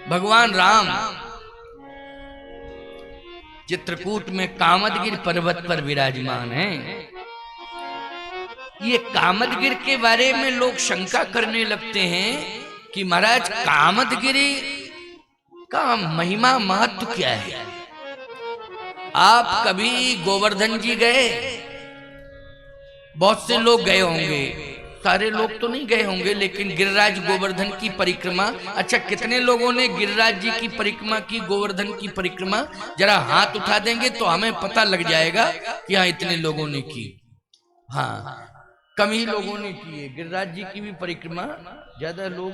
भगवान राम चित्रकूट में कामदगिरि पर्वत पर विराजमान हैं। ये कामदगिरि के बारे में लोग शंका करने लगते हैं कि महाराज कामदगिरि का महिमा महत्व क्या है। आप कभी गोवर्धन जी गए? बहुत से लोग गए होंगे, सारे लोग तो नहीं गए होंगे, लेकिन गिरिराज गोवर्धन की परिक्रमा। अच्छा, कितने लोगों ने गिरिराज जी की परिक्रमा की, गोवर्धन की परिक्रमा? जरा हाथ उठा देंगे तो हमें पता लग जाएगा कि हाँ इतने लोगों ने की। हाँ, कम ही लोगों ने की है। गिरिराज जी की भी परिक्रमा ज्यादा लोग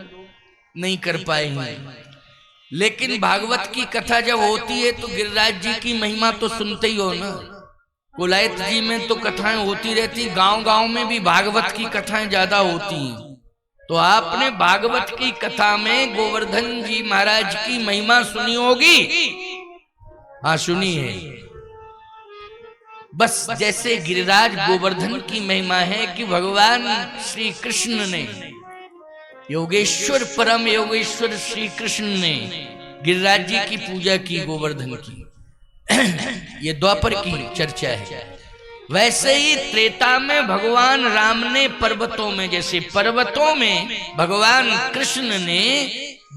नहीं कर पाए हैं। लेकिन भागवत की कथा जब होती है तो गिरिराज जी की महिमा तो सुनते ही हो ना। कोलायत जी में तो कथाएं होती रहती, गांव गांव में भी भागवत की कथाएं ज्यादा होती हैं। तो आपने भागवत की कथा में गोवर्धन जी महाराज की महिमा सुनी होगी। हाँ, सुनी है। बस जैसे गिरिराज गोवर्धन की महिमा है कि भगवान श्री कृष्ण ने, योगेश्वर परम योगेश्वर श्री कृष्ण ने गिरिराज जी की पूजा की, गोवर्धन की। ये द्वापर की चर्चा है। वैसे ही त्रेता में भगवान राम ने पर्वतों में, जैसे पर्वतों में भगवान कृष्ण ने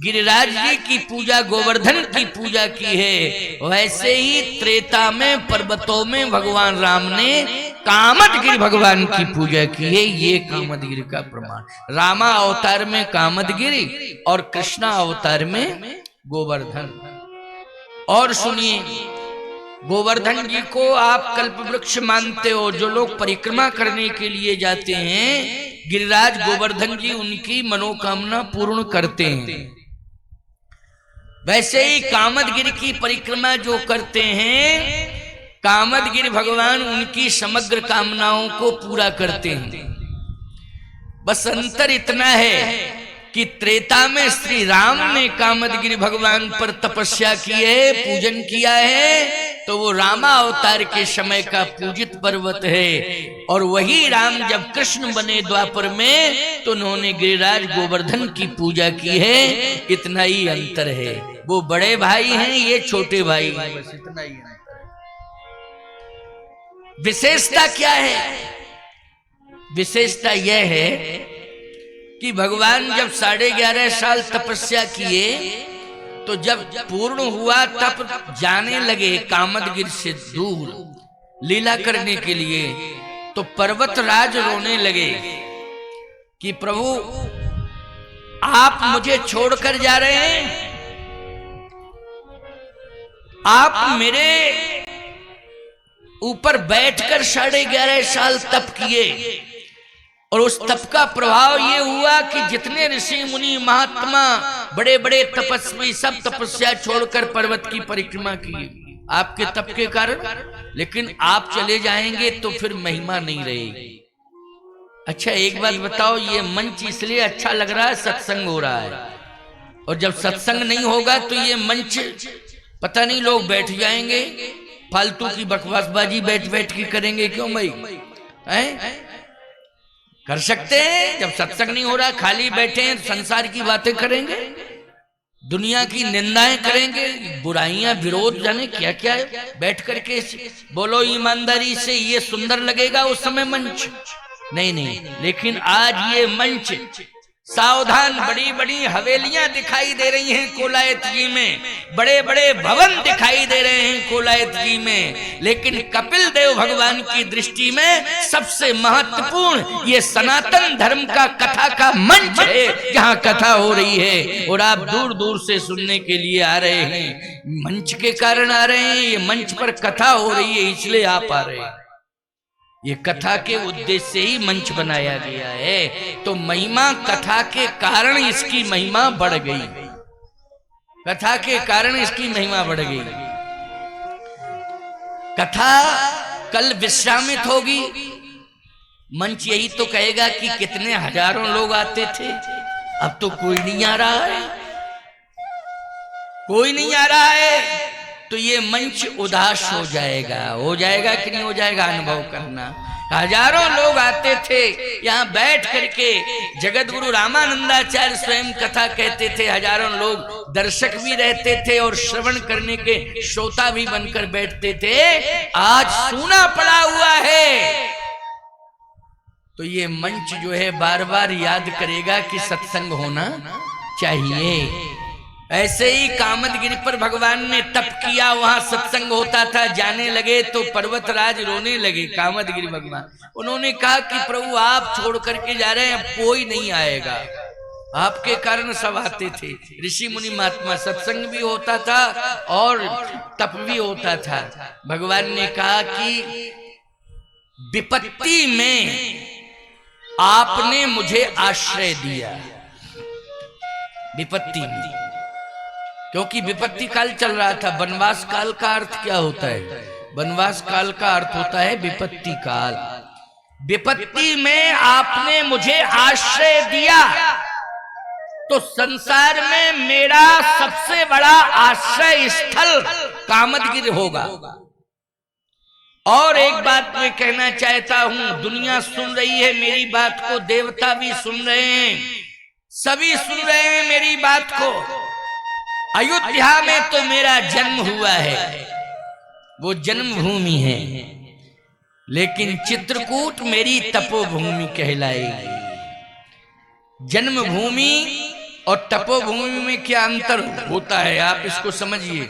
गिरिराज जी की पूजा, गोवर्धन की पूजा की है, वैसे ही त्रेता में पर्वतों में भगवान राम ने कामदगिरि भगवान की पूजा की है। ये कामदगिरि का प्रमाण। रामा अवतार में कामदगिरि और कृष्णा अवतार में गोवर्धन। और सुनिए, गोवर्धन जी को आप कल्प वृक्ष मानते हो। जो लोग परिक्रमा करने के लिए जाते हैं, गिरिराज गोवर्धन जी उनकी मनोकामना पूर्ण करते हैं। वैसे ही कामदगिरि की परिक्रमा जो करते हैं, कामदगिरि भगवान उनकी समग्र कामनाओं को पूरा करते हैं। बस अंतर इतना है कि त्रेता में श्री राम ने कामदगिरि भगवान पर तपस्या की है, पूजन किया है, तो वो रामा अवतार के समय का पूजित पर्वत है। और वही राम जब कृष्ण बने द्वापर में, तो उन्होंने गिरिराज गोवर्धन की पूजा की है। इतना ही अंतर है। वो बड़े भाई हैं, ये छोटे भाई हैं, बस इतना ही अंतर है। विशेषता क्या है? विशेषता यह है कि भगवान जब 11.5 साल तपस्या किए, तो जब पूर्ण हुआ तब जाने लगे कामदगिरि से दूर लीला करने के लिए, तो पर्वतराज रोने लगे कि प्रभु आप मुझे छोड़कर जा रहे हैं। आप मेरे ऊपर बैठकर 11.5 साल तप किए, और उस तप का प्रभाव ये हुआ कि जितने ऋषि मुनि महात्मा बड़े बड़े तपस्वी सब तपस्या छोड़कर पर्वत की परिक्रमा की आपके तप के कारण। लेकिन आप चले जाएंगे तो फिर महिमा नहीं रहेगी। अच्छा, एक बात बताओ, ये मंच इसलिए अच्छा लग रहा है, सत्संग हो रहा है, और जब सत्संग नहीं होगा तो ये मंच पता नहीं, लोग बैठ जाएंगे फालतू की बकवासबाजी बैठ बैठ के करेंगे। क्यों भाई? हैं? कर सकते हैं। जब सत्संग नहीं हो रहा, खाली बैठे हैं, संसार की बातें करेंगे, दुनिया की निंदाएं करेंगे, बुराइयां, विरोध, जाने क्या क्या बैठ करके बोलो ईमानदारी से। ये सुंदर लगेगा उस समय मंच, नहीं। लेकिन आज ये मंच, सावधान, बड़ी बड़ी हवेलियां दिखाई दे रही हैं कोलायत जी में, बड़े बड़े भवन दिखाई दे रहे हैं कोलायत जी में, लेकिन कपिल देव भगवान की दृष्टि में सबसे महत्वपूर्ण ये सनातन धर्म का कथा का मंच है, जहां कथा हो रही है। और आप दूर दूर से सुनने के लिए आ रहे हैं, मंच के कारण आ रहे हैं। ये मंच पर कथा हो रही है, इसलिए आप आ रहे हैं। ये कथा के उद्देश्य से ही मंच बनाया गया है। तो महिमा, कथा के कारण इसकी महिमा बढ़ गई, कथा के कारण इसकी महिमा बढ़ गई। कथा कल विश्रामित होगी, मंच यही तो कहेगा कि कितने हजारों लोग आते थे, अब तो कोई नहीं आ रहा है, कोई नहीं आ रहा है। तो ये मंच उदास हो जाएगा कि नहीं हो जाएगा? अनुभव करना। हजारों लोग आते थे यहाँ बैठ करके। जगत गुरु रामानंदाचार्य स्वयं कथा कहते थे, हजारों लोग दर्शक भी रहते थे और श्रवण करने के श्रोता भी बनकर बैठते थे। आज सूना पड़ा हुआ है, तो ये मंच जो है बार बार याद करेगा कि सत्संग होना चाहिए। ऐसे ही कामदगिरी पर भगवान ने तप किया, वहां सत्संग होता था। जाने लगे तो पर्वतराज रोने लगे, कामदगिरी भगवान। उन्होंने कहा कि प्रभु आप छोड़ करके जा रहे हैं, अब कोई नहीं आएगा, आपके कारण सब आते थे। ऋषि मुनि महात्मा, सत्संग भी होता था और तप भी होता था। भगवान ने कहा कि विपत्ति में आपने मुझे आश्रय दिया, विपत्ति में, क्योंकि विपत्ति काल चल रहा था। वनवास काल का अर्थ क्या होता है? वनवास काल का अर्थ होता है विपत्ति काल। विपत्ति में आपने मुझे आश्रय दिया, तो संसार में मेरा सबसे बड़ा आश्रय स्थल कामदगिरि होगा। और एक बात मैं कहना चाहता हूं, दुनिया सुन रही है मेरी बात को, देवता भी सुन रहे हैं, सभी सुन रहे हैं मेरी बात को। अयोध्या में तो मेरा जन्म हुआ है, वो जन्मभूमि है, लेकिन चित्रकूट मेरी तपोभूमि कहलाएगी। जन्मभूमि और तपोभूमि में क्या अंतर होता है, आप इसको समझिए।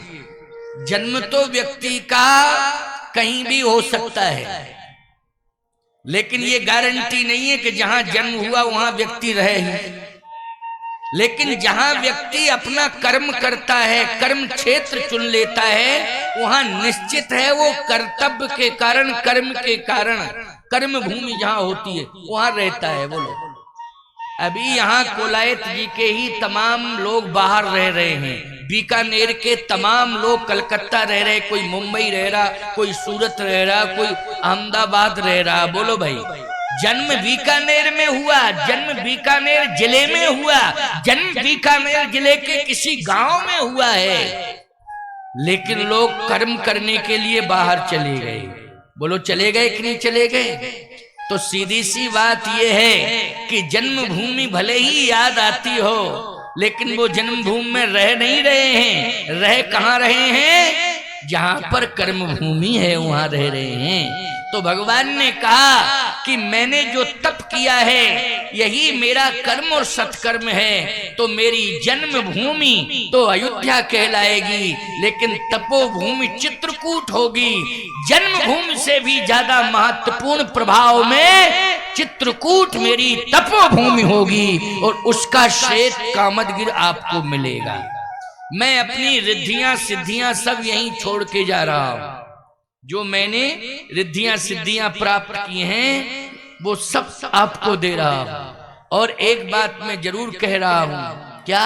जन्म तो व्यक्ति का कहीं भी हो सकता है, लेकिन ये गारंटी नहीं है कि जहां जन्म हुआ वहां व्यक्ति रहे ही। लेकिन जहां व्यक्ति अपना कर्म करता है, कर्म क्षेत्र चुन लेता है, वहां निश्चित है वो कर्तव्य के कारण, कर्म के कारण, कर्म भूमि जहां होती है वहां रहता है। बोलो, अभी यहाँ कोलायत जी के ही तमाम लोग बाहर रह रहे हैं, बीकानेर के तमाम लोग कलकत्ता रह रहे, कोई मुंबई रह रहा, कोई सूरत रह रहा, कोई अहमदाबाद रह रहा। बोलो भाई, जन्म बीकानेर में हुआ, जन्म बीकानेर जिले में हुआ, जन्म बीकानेर जिले के किसी गांव में हुआ है, लेकिन लोग कर्म करने के लिए बाहर चले गए। बोलो, चले गए कि नहीं चले गए? तो सीधी सी बात यह है कि जन्मभूमि भले ही याद आती हो, लेकिन वो जन्मभूमि में रह नहीं रहे हैं। रह कहाँ रहे हैं? जहां पर कर्मभूमि है वहां रह रहे हैं। तो भगवान ने कहा कि मैंने जो तप किया है यही मेरा कर्म और सत्कर्म है, तो मेरी जन्मभूमि तो अयोध्या कहलाएगी, लेकिन तपोभूमि चित्रकूट होगी। जन्मभूमि से भी ज्यादा महत्वपूर्ण प्रभाव में चित्रकूट मेरी तपोभूमि होगी, और उसका श्रेय कामदगिरि आपको मिलेगा। मैं अपनी रिद्धियां सिद्धियां सब यहीं छोड़ के जा रहा हूं। जो मैंने रिद्धियां सिद्धियां प्राप्त की हैं वो सब आपको दे रहा हूं। और एक बात मैं जरूर कह रहा हूं, क्या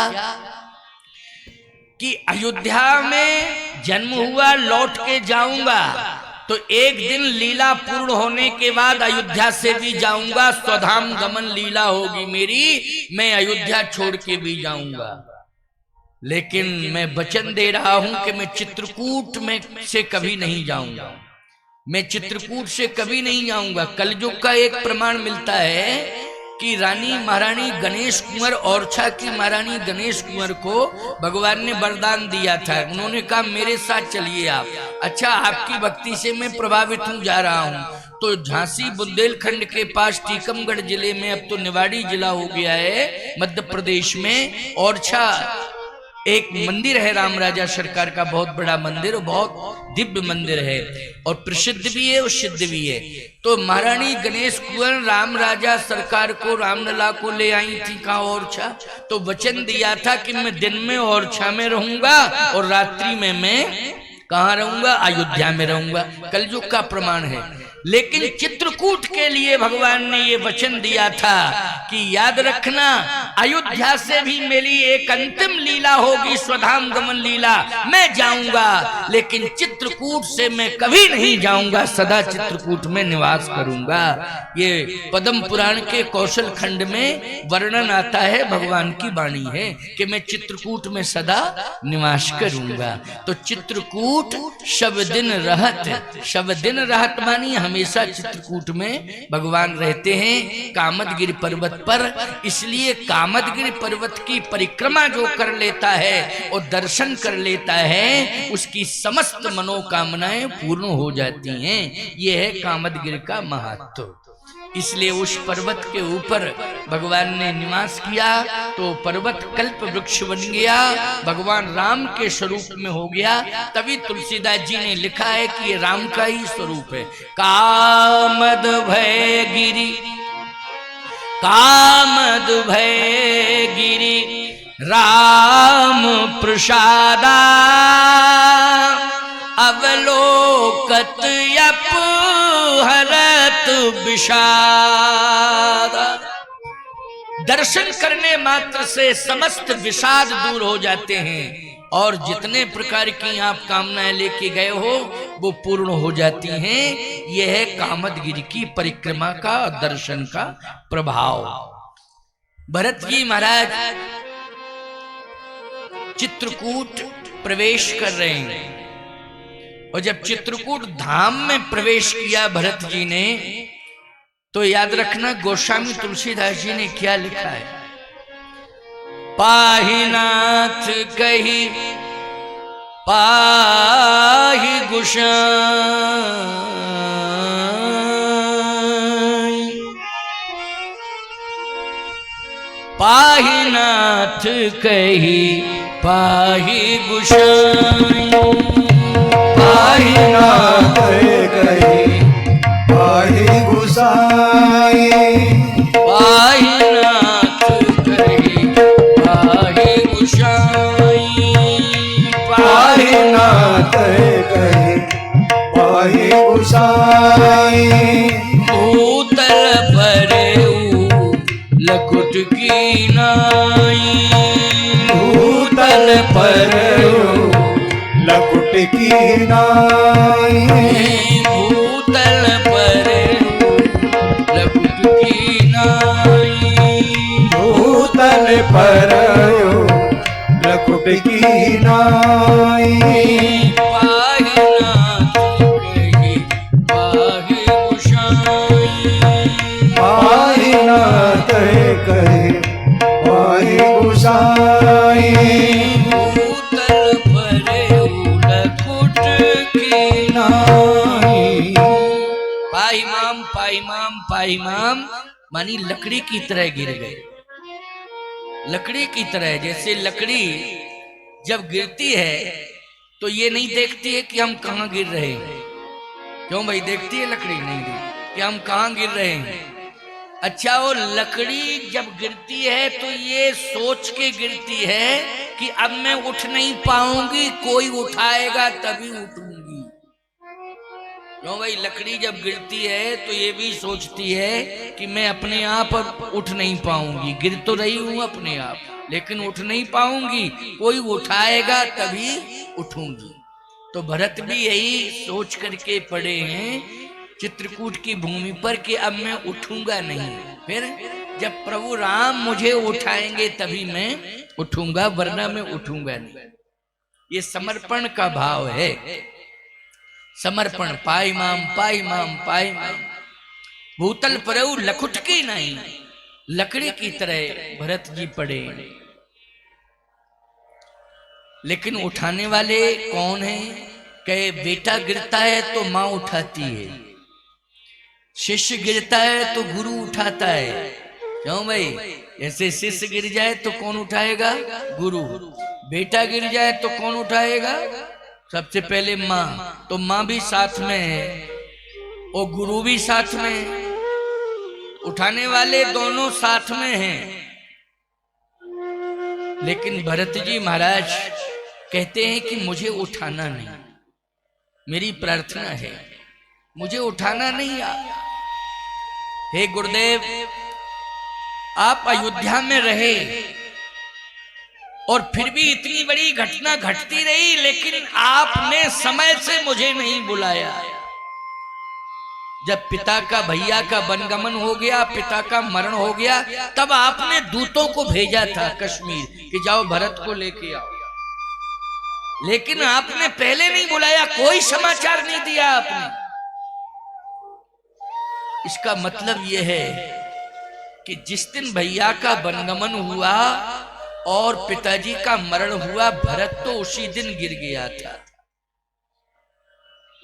कि अयोध्या में जन्म हुआ, लौट के जाऊंगा, तो एक दिन लीला पूर्ण होने के बाद अयोध्या से भी जाऊंगा, स्वधाम गमन लीला होगी मेरी, मैं अयोध्या छोड़ के भी जाऊंगा। लेकिन मैं वचन दे रहा हूं कि मैं चित्रकूट में से कभी नहीं जाऊंगा, मैं चित्रकूट से कभी नहीं जाऊंगा। कलयुग का एक प्रमाण मिलता है कि रानी महारानी गणेश कुंवर, ओरछा की महारानी गणेश कुंवर को भगवान ने वरदान दिया था। उन्होंने कहा मेरे साथ चलिए आप। अच्छा, आपकी भक्ति से मैं प्रभावित हूँ, जा रहा हूँ। तो झांसी बुंदेलखंड के पास टीकमगढ़ जिले में, अब तो निवाड़ी जिला हो गया है मध्य प्रदेश में, ओरछा एक मंदिर है, राम राजा सरकार का बहुत बड़ा मंदिर, बहुत दिव्य मंदिर है और प्रसिद्ध भी है और सिद्ध भी है। तो महारानी गणेश कुंवर राम राजा सरकार को, रामलला को ले आई थी कहाँ? ओरछा। तो वचन दिया था कि मैं दिन में ओरछा में रहूंगा और रात्रि में मैं कहाँ रहूंगा? अयोध्या में रहूंगा। कलयुग का प्रमाण है। लेकिन चित्रकूट के लिए भगवान ने ये वचन दिया था कि याद रखना, अयोध्या से भी मेरी एक अंतिम लीला होगी, स्वधाम गमन लीला, मैं जाऊंगा, लेकिन चित्रकूट से मैं कभी नहीं जाऊंगा, सदा चित्रकूट में निवास करूंगा। ये पद्म पुराण के कौशल खंड में वर्णन आता है, भगवान की वाणी है कि मैं चित्रकूट में सदा निवास करूंगा। तो चित्रकूट शब दिन रहत, शब दिन रहत मानी हमेशा चित्रकूट में भगवान रहते हैं कामदगिरि पर्वत पर। इसलिए कामदगिरि पर्वत की परिक्रमा जो कर लेता है और दर्शन कर लेता है उसकी समस्त मनोकामनाएं पूर्ण हो जाती हैं। यह है कामदगिरि का महत्व। इसलिए उस पर्वत के ऊपर भगवान ने निवास किया तो पर्वत कल्प वृक्ष बन गया, भगवान राम के स्वरूप में हो गया। तभी तुलसीदास जी ने लिखा है कि ये राम का ही स्वरूप है। कामद भय गिरि, कामद भय गिरि राम प्रसादा, अवलोकत हरत विषाद। दर्शन करने मात्र से समस्त विषाद दूर हो जाते हैं और जितने प्रकार की आप कामनाएं लेके गए हो वो पूर्ण हो जाती हैं। यह है कामदगिरि की परिक्रमा का दर्शन का प्रभाव। भरत जी महाराज चित्रकूट प्रवेश कर रहे हैं और जब चित्रकूट धाम में प्रवेश किया भरत जी ने तो याद रखना गोस्वामी तुलसीदास जी ने क्या लिखा है। पाहि नाथ कही पाहि गोसाई, पाहि नाथ कही पाहि गोसाई, पाहि नाथ कही पाहि गोसाई, पाहि नाथ कही पाहि गोसाई, पाहि नाथ कही पाहि गोसाई। भूतल भरेऊ लकुट की नाई, भूतल भरेऊ लकुट की नाई, भूतल भरेऊ लकुट की नाई, भूतल भरेऊ लकुट की नाई। पाहि नाथ कही पाहि गोसाई, पाहि नाथ कही पाहि गोसाई, भूतल भरेऊ लकुट की नाई। पाहि माम पाहि माम पाहि माम मानी लकड़ी की तरह गिर गए। लकड़ी की तरह, जैसे लकड़ी जब गिरती है तो ये नहीं देखती है कि हम कहाँ गिर रहे हैं। क्यों भाई, देखती है लकड़ी? नहीं देखती कि हम कहाँ गिर रहे हैं। अच्छा, वो लकड़ी जब गिरती है तो ये सोच के गिरती है कि अब मैं उठ नहीं पाऊंगी, कोई उठाएगा तभी उठूंगी। क्यों भाई, लकड़ी जब गिरती है तो ये भी सोचती है कि मैं अपने आप अब उठ नहीं पाऊंगी। गिर तो रही हूं अपने आप, लेकिन उठ नहीं पाऊंगी, कोई उठाएगा तभी उठूंगी। तो भरत भी यही सोच करके पड़े हैं चित्रकूट की भूमि पर कि अब मैं उठूंगा नहीं। फिर जब प्रभु राम मुझे उठाएंगे तभी मैं उठूंगा, वरना मैं उठूंगा नहीं। ये समर्पण का भाव है। समर्पण। पाहि माम पाहि माम पाहि माम, भूतल परेऊ लकुट की नहीं। लकड़ी की तरह भरत जी पड़े, लेकिन उठाने वाले कौन है? कहे बेटा गिरता है तो माँ उठाती है, शिष्य गिरता है तो गुरु उठाता है। क्यों भाई, ऐसे शिष्य गिर जाए तो कौन उठाएगा? गुरु। बेटा गिर जाए तो कौन उठाएगा? सबसे पहले माँ। तो माँ भी साथ में है और गुरु भी साथ में है, उठाने वाले दोनों साथ में हैं। लेकिन भरत जी महाराज कहते हैं कि मुझे उठाना नहीं। मेरी प्रार्थना है, मुझे उठाना नहीं। हे गुरुदेव, आप अयोध्या में रहे और फिर भी इतनी बड़ी घटना घटती रही, लेकिन आपने समय से मुझे नहीं बुलाया। जब पिता का, भैया का वनगमन हो गया, पिता का मरण हो गया, तब आपने दूतों को भेजा था कश्मीर कि जाओ भरत को लेके आओ। लेकिन आपने पहले नहीं बुलाया, कोई समाचार नहीं दिया आपने। इसका मतलब यह है कि जिस दिन भैया का वनगमन हुआ और पिताजी का मरण हुआ, भरत तो उसी दिन गिर गया था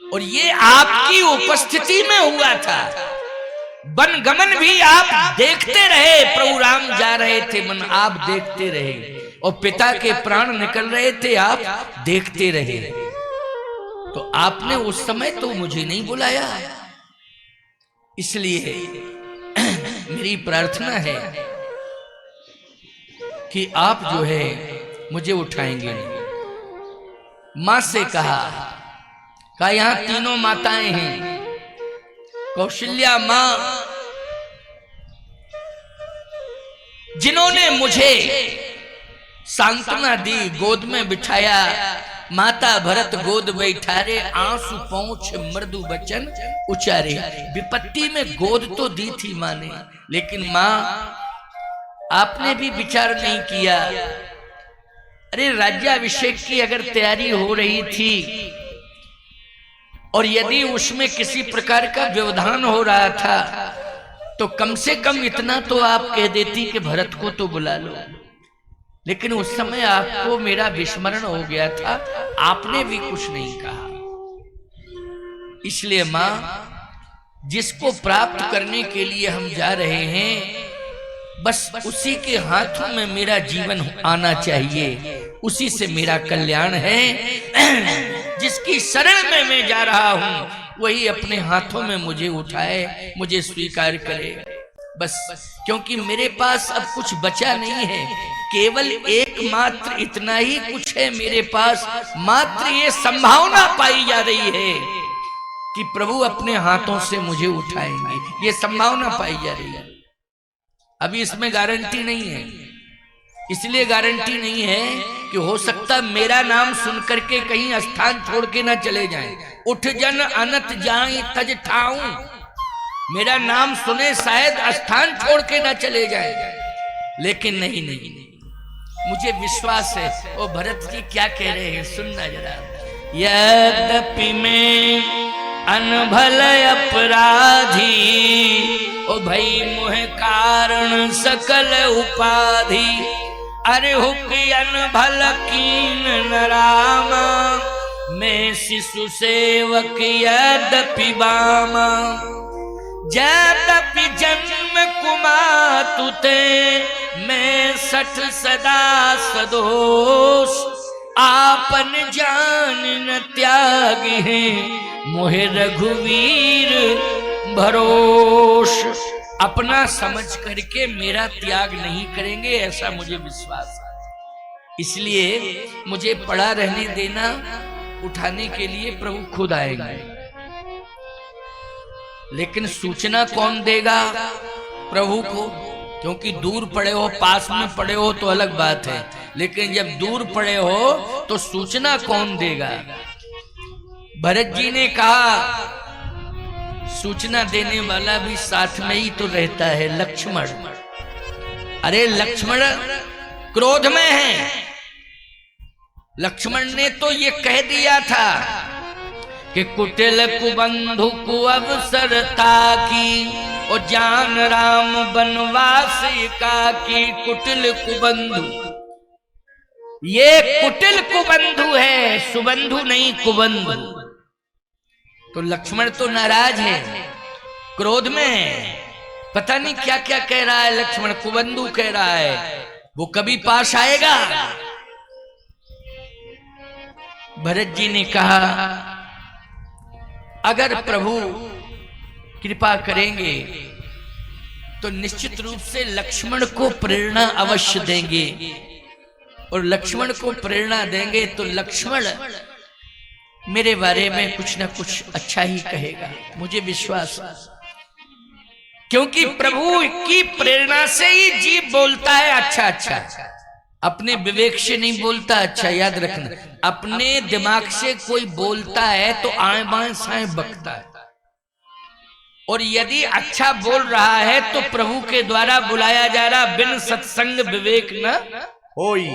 और ये आपकी उपस्थिति में हुआ था। वनगमन भी आप देखते रहे, प्रभु राम जा रहे थे, मन आप देखते रहे, और पिता के प्राण निकल रहे थे, आप देखते रहे। तो आपने उस समय तो मुझे नहीं बुलाया, इसलिए मेरी प्रार्थना है कि आप जो है मुझे उठाएंगे नहीं। मां से कहा यहां तीनों माताएं हैं, कौशल्या मां जिन्होंने मुझे सांत्वना दी, गोद में बिठाया, माता भरत गोद बैठारे, आंसू पहुंच मृदु वचन उचारे। विपत्ति में गोद तो दी थी मां ने, लेकिन मां आपने भी विचार नहीं किया। अरे राज्याभिषेक की अगर तैयारी हो रही थी और यदि उसमें किसी प्रकार का व्यवधान हो रहा था तो कम से कम इतना तो आप कह देती कि भरत को तो बुला लो। लेकिन उस समय आपको मेरा विस्मरण हो गया था, आपने भी कुछ नहीं कहा। इसलिए मां, जिसको प्राप्त करने के लिए हम जा रहे हैं, बस उसी के हाथों में मेरा जीवन आना चाहिए, उसी से मेरा कल्याण है। जिसकी शरण में मैं जा रहा हूं वही अपने हाथों में मुझे उठाए, मुझे स्वीकार करे, बस। क्योंकि मेरे पास अब कुछ बचा नहीं है, केवल एकमात्र इतना ही कुछ है मेरे पास। मात्र ये संभावना पाई जा रही है कि प्रभु अपने हाथों से मुझे उठाएंगे, ये संभावना पाई जा रही है। अभी इसमें गारंटी नहीं है, इसलिए गारंटी नहीं है कि हो सकता मेरा नाम सुन करके कहीं स्थान छोड़ के ना चले जाएं। उठ जन अनत जाए तज ठाऊं, मेरा नाम सुने शायद स्थान छोड़ के ना चले जाएं, लेकिन नहीं, मुझे विश्वास है। ओ भरत जी क्या कह रहे हैं, सुनना जरा। यद्यपि मैं अनभल अपराधी, ओ भई मोह कारण सकल उपाधि, अरे हुक अनभल कीन न रामा, मैं शिशु सेवक यद्यपि बामा, यद्यपि जन्म कुमातुते, मैं सठ सदा सदोष, आपन जान न त्यागी है, मोहे रघुवीर भरोस। अपना समझ करके मेरा त्याग नहीं करेंगे, ऐसा मुझे विश्वास है। इसलिए मुझे पड़ा रहने देना, उठाने के लिए प्रभु खुद आएंगे। लेकिन सूचना कौन देगा? प्रभु को, क्योंकि दूर पड़े हो, पास में पड़े हो तो अलग बात है, लेकिन जब दूर पड़े हो तो सूचना कौन देगा? भरत जी ने कहा सूचना देने वाला भी साथ में ही तो रहता है, लक्ष्मण। अरे लक्ष्मण क्रोध में है। लक्ष्मण ने तो ये कह दिया था कि कुटिल कुबंधु को अवसर ताकी, और जान राम बनवास का की। कुटिल कुबंधु, ये कुटिल कुबंधु है, सुबंधु नहीं कुबंधु। तो लक्ष्मण तो नाराज है, क्रोध में, पता नहीं क्या क्या कह रहा है लक्ष्मण, कुबंधु कह रहा है, वो कभी पास आएगा? भरत जी ने कहा अगर प्रभु कृपा करेंगे तो निश्चित रूप से लक्ष्मण को प्रेरणा अवश्य देंगे, और लक्ष्मण को प्रेरणा देंगे तो लक्ष्मण मेरे बारे में कुछ ना कुछ अच्छा ही कहेगा, मुझे विश्वास है। क्योंकि प्रभु की प्रेरणा से ही जीव बोलता है अच्छा अच्छा, अपने विवेक से नहीं बोलता। अच्छा याद रखना, अपने दिमाग से कोई बोलता है तो आए बाएं साएं बकता है, और यदि अच्छा बोल रहा है तो प्रभु के द्वारा बुलाया जा रहा, बिन सत्संग विवेक न होई,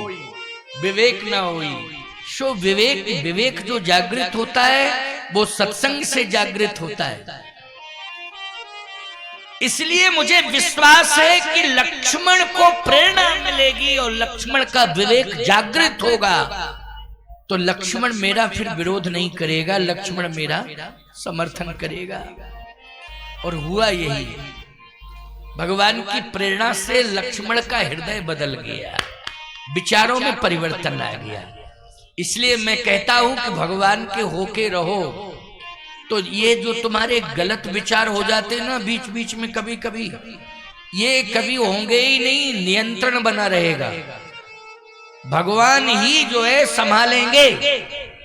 विवेक न होई। सो विवेक जो जागृत होता है वो सत्संग से जागृत होता है। इसलिए मुझे विश्वास है कि लक्ष्मण को प्रेरणा मिलेगी और लक्ष्मण का विवेक जागृत होगा तो लक्ष्मण मेरा फिर विरोध नहीं करेगा, लक्ष्मण मेरा समर्थन करेगा। और हुआ यही, भगवान की प्रेरणा से लक्ष्मण का हृदय बदल गया, विचारों में परिवर्तन आ गया। इसलिए मैं कहता हूं कि भगवान के होके रहो तो ये जो तुम्हारे गलत विचार हो जाते ना बीच बीच में कभी कभी, ये कभी होंगे ही नहीं, नियंत्रण बना रहेगा। भगवान ही जो है संभालेंगे,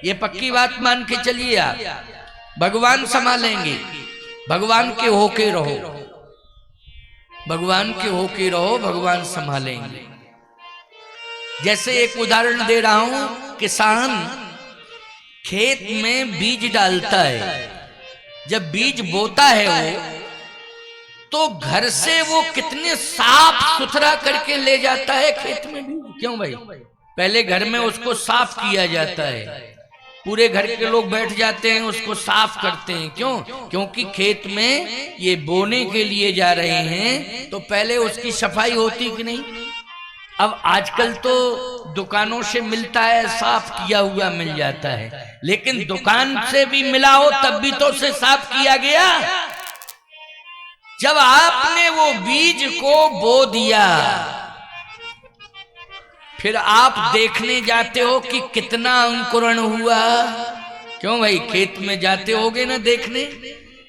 ये पक्की बात मान के चलिए आप, भगवान संभालेंगे। भगवान के होके रहो, भगवान के होके रहो, भगवान संभालेंगे। जैसे एक उदाहरण दे रहा हूं, किसान खेत में बीज डालता है, जब बीज बोता है वो तो घर से वो कितने साफ सुथरा करके ले जाता है खेत में बीज। क्यों भाई? पहले घर में उसको साफ किया जाता है, पूरे घर के लोग बैठ जाते हैं उसको साफ करते हैं। क्यों? क्योंकि खेत में ये बोने के लिए जा रहे हैं तो पहले उसकी सफाई होती कि नहीं। अब आजकल तो दुकानों से मिलता है, साफ किया हुआ मिल जाता है, लेकिन दुकान से भी मिला हो तब भी तो उसे साफ किया गया। जब आपने वो बीज को बो दिया फिर आप देखने जाते हो कि कितना अंकुरण हुआ। क्यों भाई? खेत में जाते होगे ना देखने,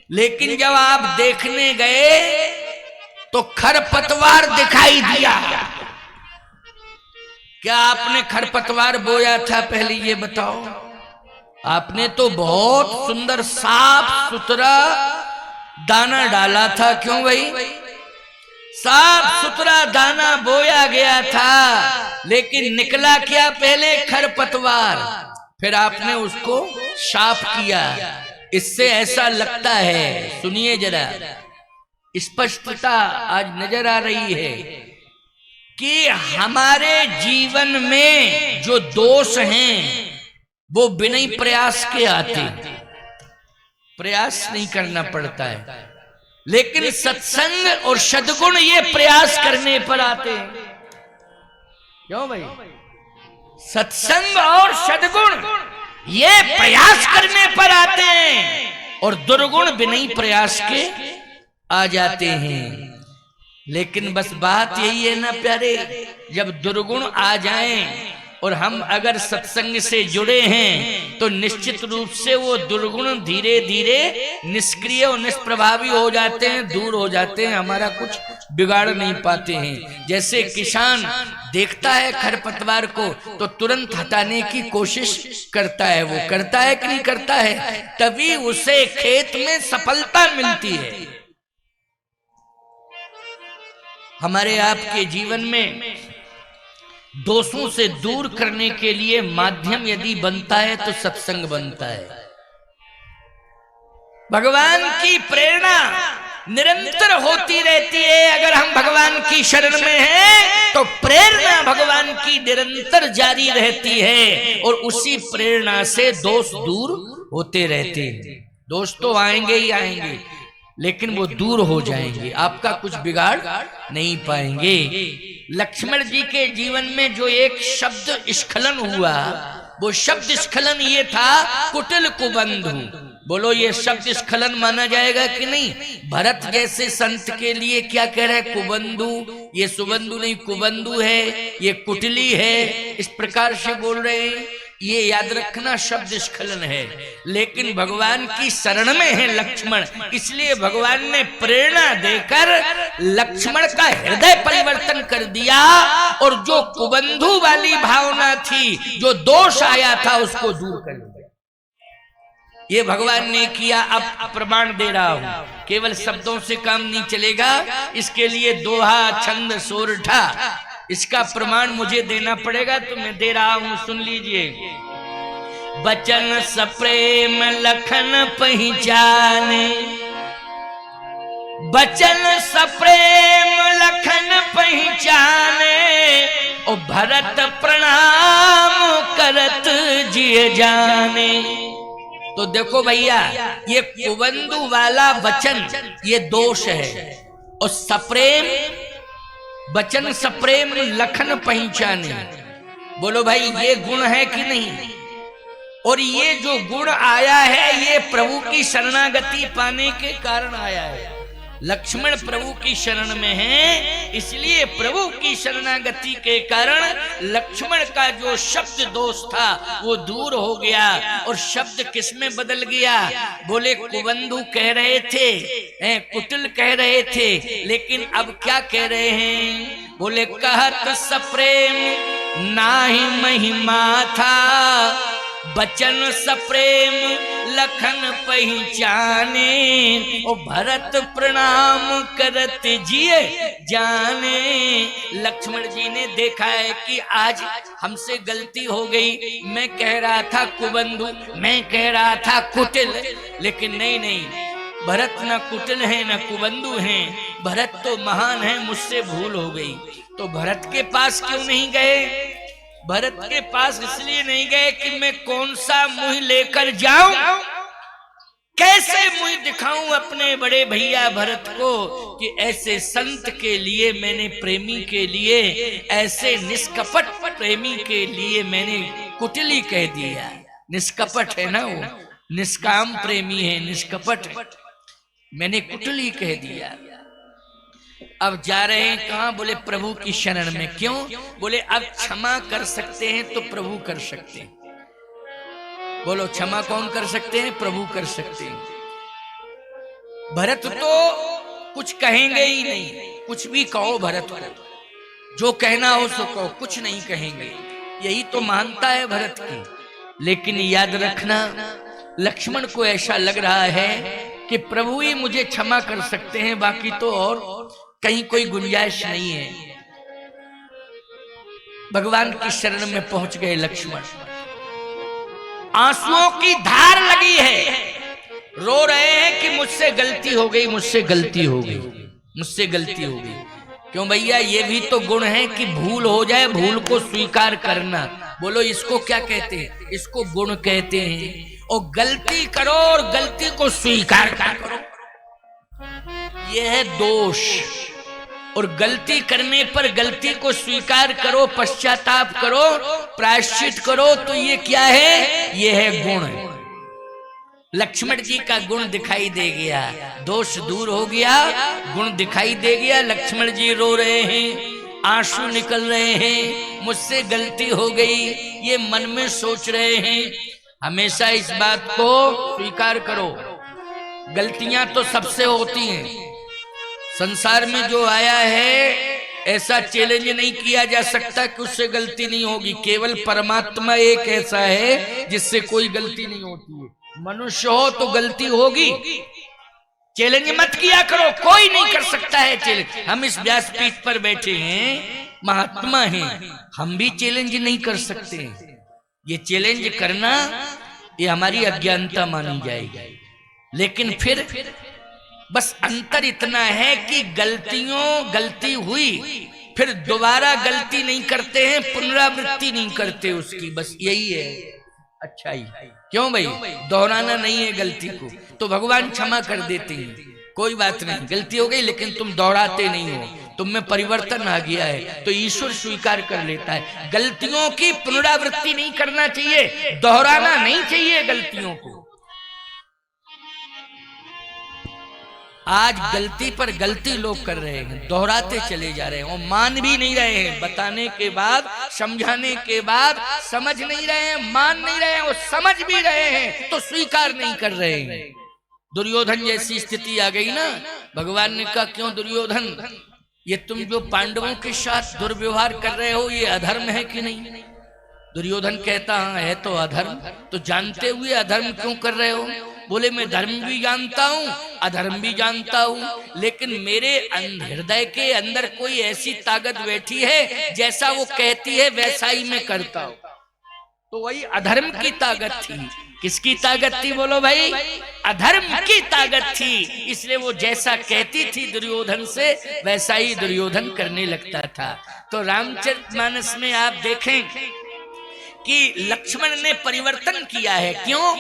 लेकिन जब आप देखने गए तो खरपतवार दिखाई दिया। क्या आपने खरपतवार बोया था पहले ये बताओ? आपने तो बहुत सुंदर साफ सुथरा दाना डाला था। क्यों भाई? साफ सुथरा दाना बोया गया था, लेकिन निकला क्या? पहले खरपतवार, फिर आपने उसको साफ किया। इससे ऐसा लगता है, सुनिए जरा, स्पष्टता आज नजर आ रही है कि हमारे जीवन में जो दोष हैं वो बिना ही प्रयास के आते, प्रयास नहीं करना पड़ता है। लेकिन सत्संग और सद्गुण ये प्रयास करने पर आते हैं। क्यों भाई? सत्संग और सद्गुण ये प्रयास करने पर आते हैं और दुर्गुण बिना ही प्रयास के आ जाते हैं। लेकिन बस बात यही है ना प्यारे, जब दुर्गुण आ जाएं और हम अगर सत्संग से जुड़े हैं तो निश्चित रूप से वो दुर्गुण धीरे धीरे निष्क्रिय और निष्प्रभावी हो जाते हैं, दूर हो जाते हैं, हमारा कुछ बिगाड़ नहीं पाते हैं। जैसे किसान देखता है खरपतवार को तो तुरंत हटाने की कोशिश करता है, वो करता है कि नहीं करता है? तभी उसे खेत में सफलता मिलती है। हमारे आपके जीवन में दोषों से दूर करने के लिए माध्यम यदि बनता है तो सत्संग बनता है। भगवान की प्रेरणा निरंतर होती रहती है। अगर हम भगवान की शरण में हैं तो प्रेरणा भगवान की निरंतर जारी रहती है और उसी प्रेरणा से दोष दूर होते रहते हैं। दोष तो आएंगे ही आएंगे, लेकिन वो दूर हो जाएंगे, आपका कुछ बिगाड़ नहीं पाएंगे। लक्ष्मण जी के जीवन में जो एक शब्द स्खलन हुआ, वो शब्द स्खलन ये था, कुटिल कुबंधु। बोलो ये शब्द स्खलन माना जाएगा कि नहीं? भरत जैसे संत के लिए क्या कह रहे हैं? कुबंधु। ये सुबंधु नहीं, कुबंधु है, ये कुटिली है, इस प्रकार से बोल रहे हैं। ये याद रखना, शब्द स्खलन है। लेकिन भगवान की शरण में है लक्ष्मण, इसलिए भगवान ने प्रेरणा देकर लक्ष्मण का हृदय परिवर्तन कर दिया और जो कुबंधु वाली भावना थी, जो दोष आया था, उसको दूर कर दिया। ये भगवान ने किया। अब प्रमाण दे रहा हूं, केवल शब्दों से काम नहीं चलेगा, इसके लिए दोहा, छंद, सोरठा, इसका प्रमाण मुझे देना पड़ेगा, तो मैं दे रहा हूं, सुन लीजिए। बचन सप्रेम लखन पहचाने, बचन सप्रेम लखन पहचाने, ओ भरत प्रणाम करत जिय जाने। तो देखो भैया, ये कुबंधु वाला वचन ये दोष है। और सप्रेम बचन सप्रेम लखन पहचाने। बोलो भाई ये गुण है कि नहीं? और ये जो गुण आया है ये प्रभु की शरणागति पाने के कारण आया है। लक्ष्मण प्रभु की शरण में है, इसलिए प्रभु की शरणागति के कारण लक्ष्मण का जो शब्द दोष था वो दूर हो गया। और शब्द किसमें बदल गया? बोले कुबंधु कह रहे थे, कुटिल कह रहे थे, लेकिन अब क्या कह रहे हैं? बोले कहत सप्रेम नाही महिमा था, बचन सप्रेम लखन पहचाने। ओ भरत प्रणाम करत जिए जाने। लक्ष्मण जी ने देखा है कि आज हमसे गलती हो गई। मैं कह रहा था कुबंधु, मैं कह रहा था कुटिल, लेकिन नहीं, भरत न कुटिल है न कुबंधु है, भरत तो महान है, मुझसे भूल हो गई। तो भरत के पास क्यों नहीं गए? भरत के पास इसलिए नहीं गए कि मैं कौन सा मुंह लेकर जाऊं, कैसे मुंह दिखाऊं अपने बड़े भैया भरत को कि ऐसे संत के लिए मैंने, प्रेमी के लिए, ऐसे निष्कपट प्रेमी के लिए मैंने कुटिली कह दिया। निष्कपट है ना वो, निष्काम प्रेमी है, निष्कपट, मैंने कुटिली कह दिया। अब जा रहे हैं कहां? बोले प्रभु की शरण में। क्यों? बोले अब क्षमा कर सकते हैं तो प्रभु कर सकते हैं। बोलो क्षमा कौन कर सकते हैं? प्रभु कर सकते हैं। भरत तो कुछ कहेंगे ही नहीं, कुछ भी कहो भरत को, जो कहना हो सो कहो, कुछ नहीं कहेंगे। यही तो मानता है भरत की। लेकिन याद रखना, लक्ष्मण को ऐसा लग रहा है कि प्रभु ही मुझे क्षमा कर सकते हैं, बाकी तो और कहीं कोई गुंजाइश नहीं है। भगवान की शरण में पहुंच गए लक्ष्मण। आंसुओं की धार लगी है, रो रहे हैं कि मुझसे गलती हो गई, मुझसे गलती हो गई, मुझसे गलती हो गई। क्यों भैया? ये भी तो गुण है कि भूल हो जाए, भूल को स्वीकार करना। बोलो इसको क्या कहते हैं? इसको गुण कहते हैं। और गलती करो और गलती को स्वीकार करो, यह है दोष। और गलती करने पर गलती को स्वीकार करो, पश्चाताप करो, प्रायश्चित करो, तो ये क्या है? ये है गुण। लक्ष्मण जी का गुण दिखाई दे गया, दोष दूर हो गया, गुण दिखाई दे गया। लक्ष्मण जी रो रहे हैं, आंसू निकल रहे हैं, मुझसे गलती हो गई, ये मन में सोच रहे हैं। हमेशा इस बात को स्वीकार करो, गलतियां तो सबसे होती हैं। संसार में जो आया है ऐसा चैलेंज नहीं किया जा सकता कि उससे गलती नहीं होगी। केवल परमात्मा एक ऐसा है जिससे कोई गलती नहीं होती है। मनुष्य हो तो गलती होगी, चैलेंज मत किया करो, कोई नहीं कर सकता है चैलेंज। हम इस व्यासपीठ पर बैठे हैं, महात्मा हैं, हम भी चैलेंज नहीं कर सकते। ये चैलेंज करना ये हमारी अज्ञानता मानी जाएगी। लेकिन फिर बस अंतर इतना है कि गलती हुई फिर दोबारा गलती नहीं करते हैं, पुनरावृत्ति नहीं करते उसकी, बस यही है अच्छाई। क्यों भाई? दोहराना नहीं है गलती को, तो भगवान क्षमा कर देते हैं, कोई बात नहीं, गलती हो गई लेकिन तुम दोहराते नहीं हो, तुम में परिवर्तन आ गया है, तो ईश्वर स्वीकार कर लेता है। गलतियों की पुनरावृत्ति नहीं करना चाहिए, दोहराना नहीं चाहिए गलतियों को। आज गलती पर गलती लोग कर रहे हैं, दोहराते चले जा रहे हैं और मान भी नहीं रहे हैं। बताने के बाद, समझाने के बाद समझ नहीं रहे हैं, मान नहीं रहे हैं, और समझ भी रहे हैं तो स्वीकार नहीं कर रहे हैं। दुर्योधन जैसी स्थिति आ गई ना। भगवान ने कहा क्यों दुर्योधन, ये तुम जो पांडवों के साथ दुर्व्यवहार कर रहे हो ये अधर्म है कि नहीं? दुर्योधन कहता हाँ है तो अधर्म, तो जानते हुए अधर्म क्यों कर रहे हो? बोले मैं धर्म भी जानता हूँ, अधर्म भी जानता हूँ, लेकिन मेरे हृदय के अंदर कोई ऐसी ताकत बैठी है, जैसा वो कहती है वैसा ही मैं करता हूँ। तो वही अधर्म की ताकत थी। किसकी ताकत थी बोलो भाई? अधर्म की ताकत थी। इसलिए वो जैसा कहती थी दुर्योधन से वैसा ही दुर्योधन करने लगता था। तो रामचरितमानस में आप देखें कि लक्ष्मण ने परिवर्तन किया है। क्यों?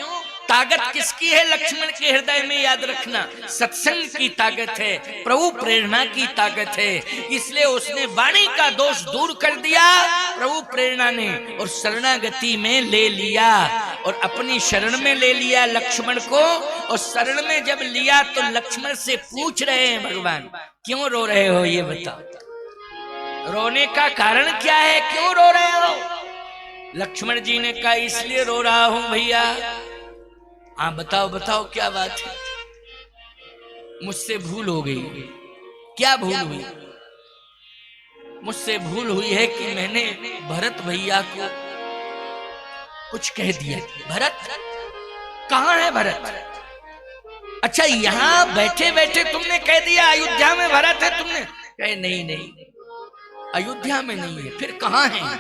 ताकत किसकी है? लक्ष्मण के हृदय में, याद रखना। सत्संग की ताकत है, प्रभु प्रेरणा की ताकत है। इसलिए उसने वाणी का दोष दूर कर दिया प्रभु प्रेरणा ने, और शरणागति में ले लिया, और अपनी शरण में ले लिया लक्ष्मण को। और शरण में जब लिया तो लक्ष्मण से पूछ रहे हैं भगवान, क्यों रो रहे हो, ये बताओ, रोने का कारण क्या है, क्यों रो रहे हो? लक्ष्मण जी ने कहा, इसलिए रो रहा हूं भैया। हाँ बताओ बताओ क्या बात है? मुझसे भूल हो गई। क्या भूल हुई? मुझसे भूल हुई है कि मैंने भरत भैया को कुछ कह दिया। भरत कहाँ है? भरत? अच्छा, यहां बैठे बैठे तुमने कह दिया अयोध्या में भरत है? तुमने कहे नहीं नहीं, अयोध्या में नहीं है। फिर कहाँ है?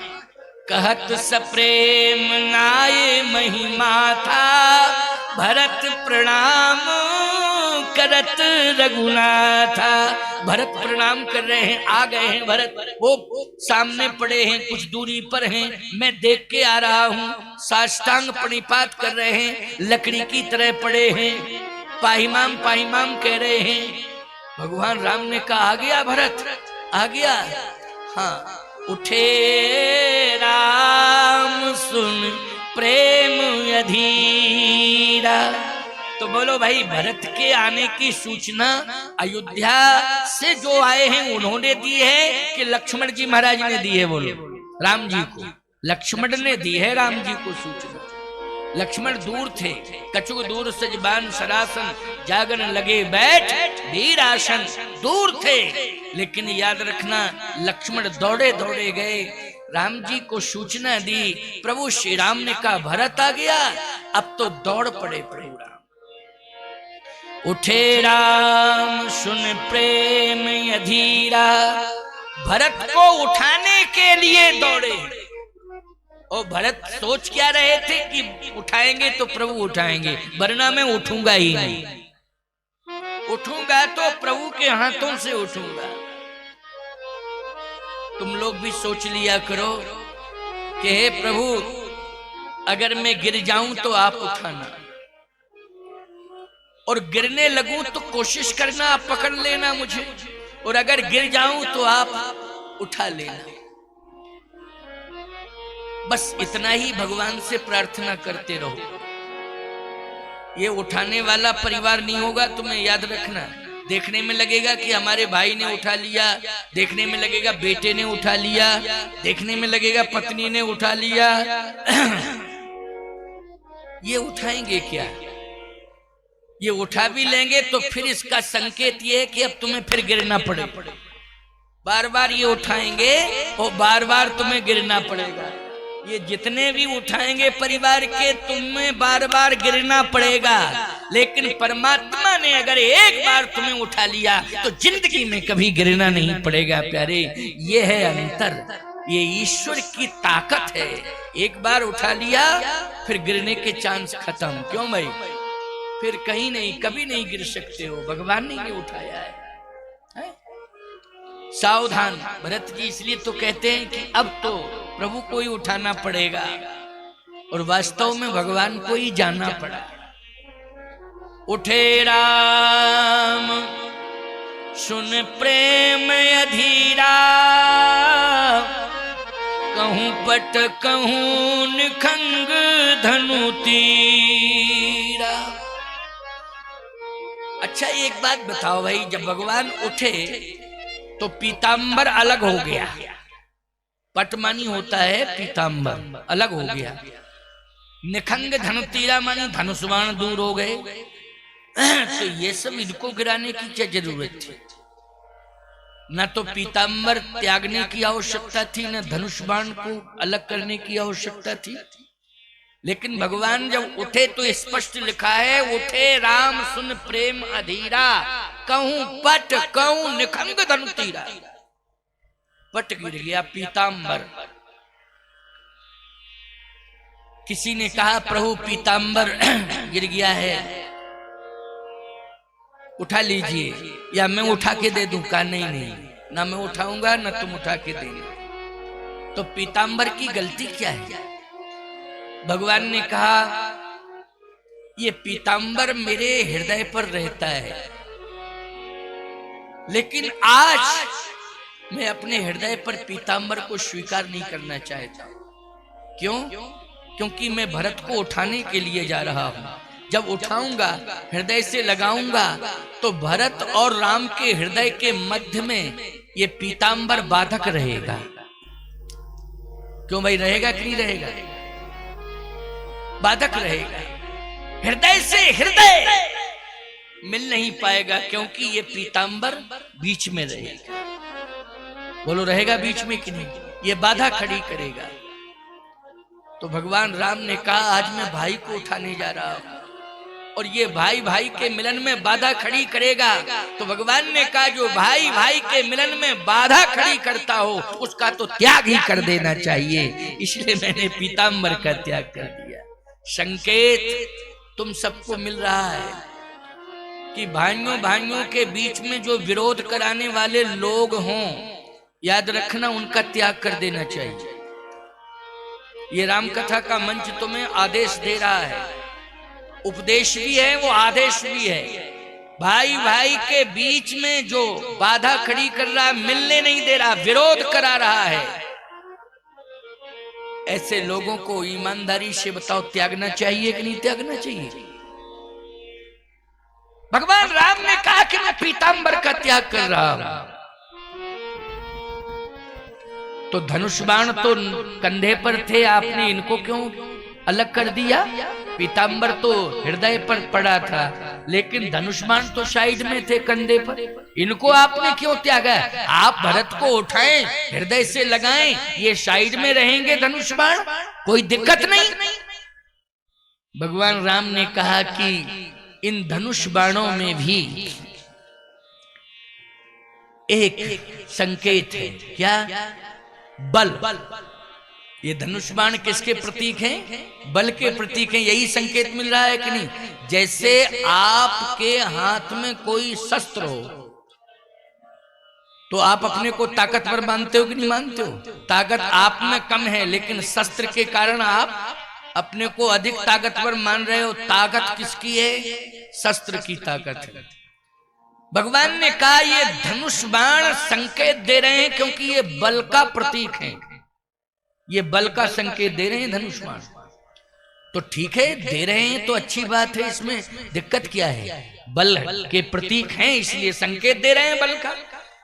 कहत सप्रेम नाये महिमा था, भरत प्रणाम करत रघुनाथा। भरत प्रणाम कर रहे हैं, आ गए हैं भरत, वो सामने पड़े हैं, कुछ दूरी पर हैं, मैं देख के आ रहा हूँ। साष्टांग प्रणिपात कर रहे हैं, लकड़ी की तरह पड़े हैं, पाहिमाम पाहिमाम कह रहे हैं। भगवान राम ने कहा, आ गया भरत, आ गया। हाँ, उठे राम सुन प्रेम अधीरा। तो बोलो भाई, भरत के आने की सूचना अयोध्या से जो आए हैं उन्होंने दी है कि लक्ष्मण जी महाराज ने दी है? बोलो, राम जी को, लक्ष्मण ने दी है राम जी को सूचना। लक्ष्मण दूर थे, कछुक दूर सजबान सरासन, जागन लगे बैठ वीर आसन। दूर थे, लेकिन याद रखना लक्ष्मण दौड़े दौड़े गए, राम जी को सूचना दी। प्रभु श्री राम ने कहा, भरत आ गया, अब तो दौड़ पड़े प्रभु राम। उठे राम सुन प्रेम अधीरा, भरत को उठाने के लिए दौड़े। और भरत सोच क्या रहे थे कि उठाएंगे तो प्रभु उठाएंगे, वरना मैं उठूंगा ही नहीं। उठूंगा तो प्रभु के हाथों से उठूंगा। तुम लोग भी सोच लिया करो कि हे प्रभु, अगर मैं गिर जाऊं तो आप उठाना, और गिरने लगूं तो कोशिश करना आप पकड़ लेना मुझे, और अगर गिर जाऊं तो आप उठा लेना। बस इतना ही भगवान से प्रार्थना करते रहो। ये उठाने वाला परिवार नहीं होगा, तुम्हें याद रखना। देखने में लगेगा कि हमारे भाई ने उठा लिया, देखने में लगेगा बेटे ने उठा लिया, देखने में लगेगा पत्नी ने उठा लिया। ये उठाएंगे क्या? ये उठा भी लेंगे तो फिर इसका संकेत ये है कि अब तुम्हें फिर गिरना पड़े। बार बार ये उठाएंगे और बार बार तुम्हें गिरना पड़ेगा। ये जितने भी उठाएंगे परिवार के, तुम्हें बार बार गिरना पड़ेगा। लेकिन परमात्मा ने अगर एक बार तुम्हें उठा लिया तो जिंदगी में कभी गिरना नहीं पड़ेगा प्यारे। ये है अंतर, ये ईश्वर की ताकत है। एक बार उठा लिया फिर गिरने के चांस खत्म। क्यों भाई? फिर कहीं नहीं, कभी नहीं गिर सकते हो, भगवान ने ये उठाया है। सावधान भरत जी, इसलिए तो कहते हैं कि अब तो प्रभु को ही उठाना पड़ेगा, और वास्तव में भगवान को ही जाना पड़ा। उठे राम सुन प्रेम अधीरा, कहूं पट कहूं निखंग धनु तीरा। अच्छा एक बात बताओ भाई, जब भगवान उठे तो पीतांबर अलग हो गया। पट मानी होता है पीतांबर, अलग हो गया। निखंग धनु तीरा मानी धनुष बाण दूर हो गए। तो ये सब इनको गिराने की क्या जरूरत थी? न तो पीतांबर त्यागने की आवश्यकता थी, न धनुष बाण को अलग करने की आवश्यकता थी। लेकिन भगवान जब उठे तो स्पष्ट लिखा है, उठे राम सुन प्रेम अधीरा, कहूं पट कहूं निखंग धनु तीरा। पट गिर गया, पीतांबर। किसी ने कहा प्रभु पीतांबर गिर गया है, उठा लीजिए या मैं उठा के दे दूं। कहा नहीं नहीं, ना मैं उठाऊंगा ना तुम उठा के देना। तो पीतांबर की गलती क्या है? भगवान ने कहा ये पीतांबर मेरे हृदय पर रहता है, लेकिन आज मैं अपने हृदय पर पीतांबर को स्वीकार नहीं करना चाहता। क्यों? क्योंकि मैं भरत को उठाने के लिए जा रहा हूं। जब उठाऊंगा, हृदय से लगाऊंगा, तो भरत और राम के हृदय के मध्य में ये पीतांबर बाधक रहेगा। क्यों भाई, रहेगा कि नहीं रहेगा? बाधक रहेगा। हृदय से हृदय मिल नहीं पाएगा, क्योंकि ये पीतांबर बीच में रहेगा। बोलो, रहेगा बीच में कि नहीं? ये बाधा खड़ी करेगा। तो भगवान राम ने कहा, आज मैं भाई को उठाने जा रहा हूं और ये भाई भाई के मिलन में बाधा खड़ी करेगा। तो भगवान ने कहा, जो भाई भाई के मिलन में बाधा खड़ी करता हो उसका तो त्याग ही कर देना चाहिए। इसलिए मैंने पीतांबर का त्याग कर दिया। संकेत तुम सबको मिल रहा है कि भाइयों भाइयों के बीच में जो विरोध कराने वाले लोग हों, याद रखना, उनका त्याग कर देना चाहिए। ये राम कथा का मंच तुम्हें आदेश दे रहा है, उपदेश भी है, वो आदेश भी है। भाई भाई के बीच में जो बाधा खड़ी कर रहा है, मिलने नहीं दे रहा, विरोध करा रहा है, ऐसे लोगों को ईमानदारी से बताओ, त्यागना चाहिए कि नहीं त्यागना चाहिए? भगवान राम ने कहा कि मैं पीतांबर का त्याग कर रहा हूं। तो धनुष बाण तो कंधे पर थे, आपने इनको क्यों अलग कर दिया? पीतांबर तो हृदय पर पड़ा था, लेकिन धनुष बाण तो साइड में थे कंधे पर, इनको आपने क्यों त्यागा? आप भरत को उठाएं, हृदय से लगाएं, ये साइड में रहेंगे धनुष बाण, कोई दिक्कत नहीं। भगवान राम ने कहा कि इन धनुष बाणों में भी एक संकेत है। क्या? बल। ये धनुष बाण किसके प्रतीक हैं? बल के प्रतीक हैं। यही संकेत मिल रहा है कि नहीं? जैसे आपके हाथ में कोई शस्त्र हो तो आप अपने को ताकतवर मानते हो कि नहीं मानते हो? ताकत आप में कम है, लेकिन शस्त्र के कारण आप अपने को अधिक ताकतवर मान रहे हो। ताकत किसकी है? शस्त्र की ताकत है। भगवान ने कहा, ये धनुष बाण संकेत दे रहे हैं, क्योंकि ये बल का प्रतीक है, ये बल का संकेत दे रहे हैं धनुष बाण। तो ठीक है, दे रहे हैं तो अच्छी बात है, इसमें दिक्कत क्या है? बल के प्रतीक हैं, इसलिए संकेत दे रहे हैं बल का।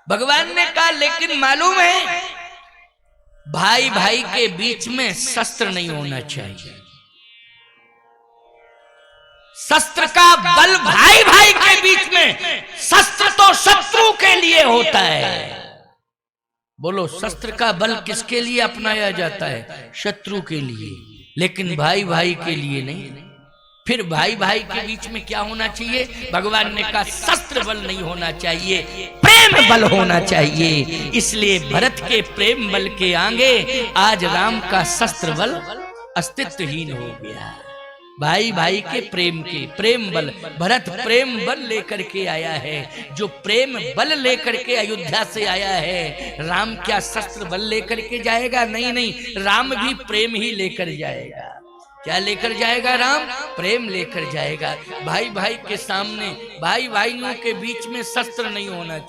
भगवान ने कहा, लेकिन मालूम है, भाई भाई के बीच में शस्त्र नहीं होना चाहिए। शस्त्र का बल भाई भाई के बीच में, शस्त्र तो शत्रु के लिए होता है। बोलो, शस्त्र का बल किसके लिए अपनाया जाता है? शत्रु के लिए, लेकिन भाई भाई के लिए नहीं। फिर भाई भाई के बीच में क्या होना चाहिए? भगवान ने कहा, शस्त्र बल नहीं होना चाहिए, प्रेम बल होना चाहिए। इसलिए भरत के प्रेम बल के आगे आज राम का शस्त्र बल अस्तित्वहीन हो गया। भाई भाई के प्रेम बल, भरत प्रेम बल लेकर के आया है। जो प्रेम बल लेकर के अयोध्या से आया है, राम क्या शस्त्र बल लेकर के जाएगा? नहीं नहीं, राम भी प्रेम ही लेकर जाएगा। क्या लेकर जाएगा? राम प्रेम लेकर जाएगा। भाई भाई के सामने, भाई भाइयों के बीच में शस्त्र नहीं होना चाहिए।